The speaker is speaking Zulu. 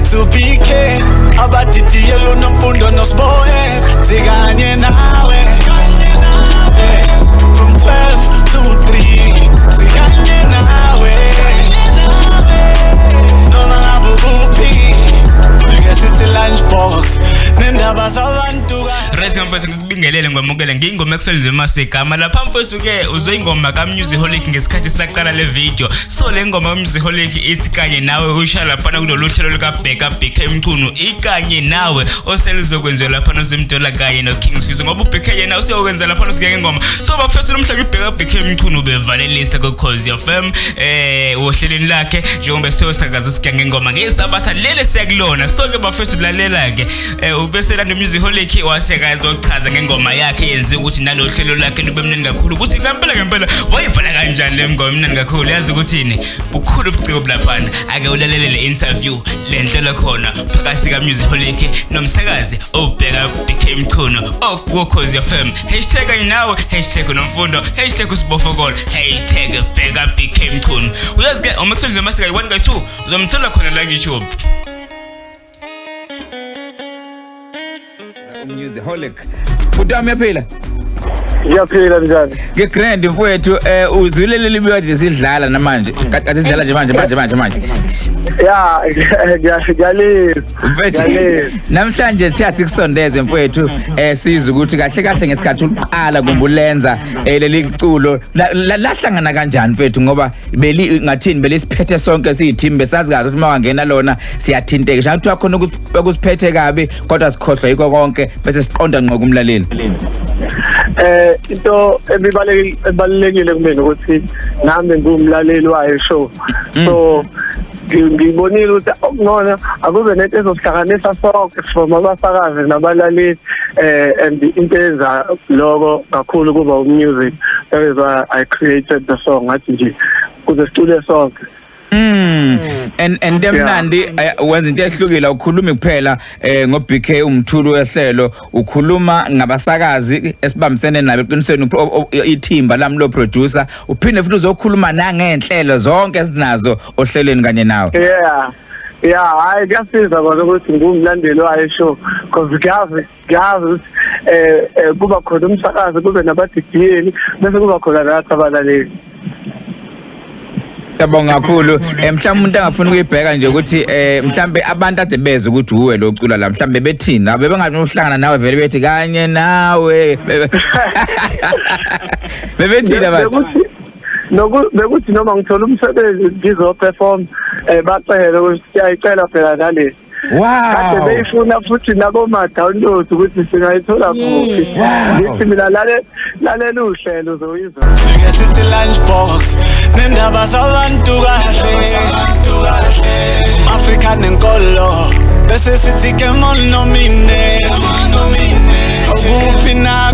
to Beekay abadidi yelo nomfundo nosboye zikanye nawe from 12 to 3 zikanye nawe noma ngabuphi ngesithi lunchbox nendaba zabantu Resika mfowethu ngikubingelele ngwamukele ngingoma ekusolizwe masigama lapha mfowethu ke uzoyingoma kaMusiholiq ngesikhathi saqala le video so le ngoma kaMusiholiq isikanye nawe usha lapha kulolu hlelo luka Bheka Mchunu ikanye nawe oselizokwenziwa lapha noZimdola kanye no Kings Fizo ngoba uBheka yena usiyokwenza lapha nosike ngoma so bafethu namhlanje Bheka Mchunu bevalelisa kuKhozi FM ohlelweni lakhe njengoba siyosakaza siya ngengoma ngesabasa lele siyakulona so ke bafethu lalela ke ubesela noMusiholiq wasekaza uchaza ngengoma yakhe yenze ukuthi nalo hlelo lakhe lube mnandi kakhulu ukuthi ngempela wayibhala kanjani le ngoma mnandi kakhulu yazi ukuthini bukhulu ubuciko laphana ake ulalele le interview le nhlelo khona phakathi kaMusiholiq nomsakazi oBheka Mchunu kuKhozi FM #nawe #nomfundo #usibofokolo #Bheka Mchunu uyazi ke uMaxwell Masika 1 ka 2 uzomthola khona la YouTube uMusiholiq utami phela Yaphila njani ngegrand mfowethu uzwilele libiyade sidlala namanje kade sidlala nje manje ngiyaleza namhlanje siya sikusondeze mfowethu sizwe ukuthi kahle ngesikhathi uqala kumbulenza leli culo lahlangana kanjani mfowethu ngoba ngathini belisiphethe sonke siyithimbe besazi kahle ukuthi mawangena lona siyathinteka nje kuthiwa khona ukusiphethe kabi kodwa sikhohlwa yiko konke bese siqonda ngqo kumlaleli into ebalekile kumina ukuthi nami ngumlaleli wayo show so ngibonile ukuthi okungona akube nento ezosihlanganisa sonke from abasakazi nabalaleli and into eza lokho kakhulu kuba uMusic that is why I created the song ngathi nje kuze sicule sonke and demnandi wenza into ehlukile ukhuluma kuphela ngoBK umthulu wehlelo ukhuluma ngabasakazi esibambisene nabo eqinisweni ithimba lami lo producer uphinde futhi uzokhuluma nangenhlelo zonke esinazo ohlelweni kanye nawe hayi kuyasiza kodwa ukuthi ngumlandeli wayo show because gazi kuba khona umsakazi kube nabadidiyeli bese kuba khona nathi abalaleli Ngiyabonga kakhulu mhlawumbe umuntu angafuna ukuyibheka nje ukuthi mhlawumbe abantu ade beze ukuthi uwe lo cula la mhlawumbe bethina bebengahlangana nawe vele bethi kanye nawe bebethina bathi bekuthi noma ngithola umsebenzi ngizoperform bacela ukuthi siyayicela phela nale kade beyifuna futhi nabo ma download ukuthi singayithola kuphi ngithi mina lalela uhlelo zoyizwa ngesithi lunchbox nendaba zabantu kahle Africa nenkolo bese sithi ke mol nomine ukuphi na